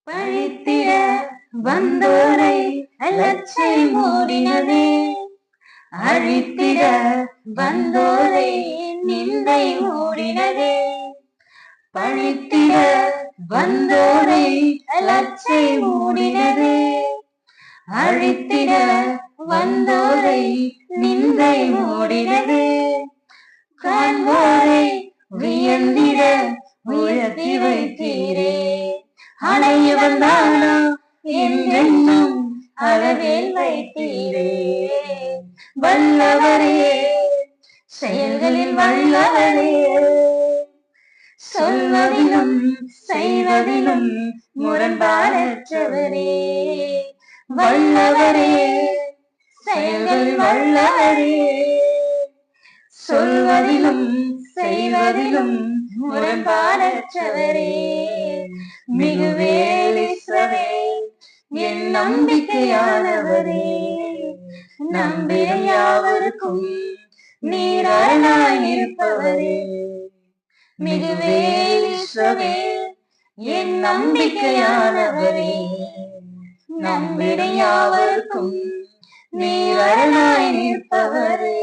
பழித்திட வந்தோரை லட்சை மூடினதே, அழித்திட வந்தோரை நிந்தை மூடினதே. பழித்திட வந்தோரை லட்சை மூடினதே, அழித்திட வந்தோரை நிந்தை மூடினதே. காண்போரை வியந்திட உயர்த்தி வைத்தீரே, அணைய வந்தானா என்றென்னும் அளவில் வைத்தீரே. வல்லவரே, செயல்களில் வல்லவரே, சொல்வதிலும் செய்வதிலும் முரண்பாடற்றவரே. வல்லவரே, செயல்களில் வல்லவரே, சொல்வதிலும் செய்வதிலும் முரண்பாடற்றவரே. மிகுவேலிசவே என் நம்பிக்கையானவரே, நம்பிடும் யாவருக்கும் நீர் அரணாய் இருப்பவரே. மிகுவேலிசவே என் நம்பிக்கையானவரே, நம்பிடும் யாவருக்கும் நீர் அரணாய் இருப்பவரே.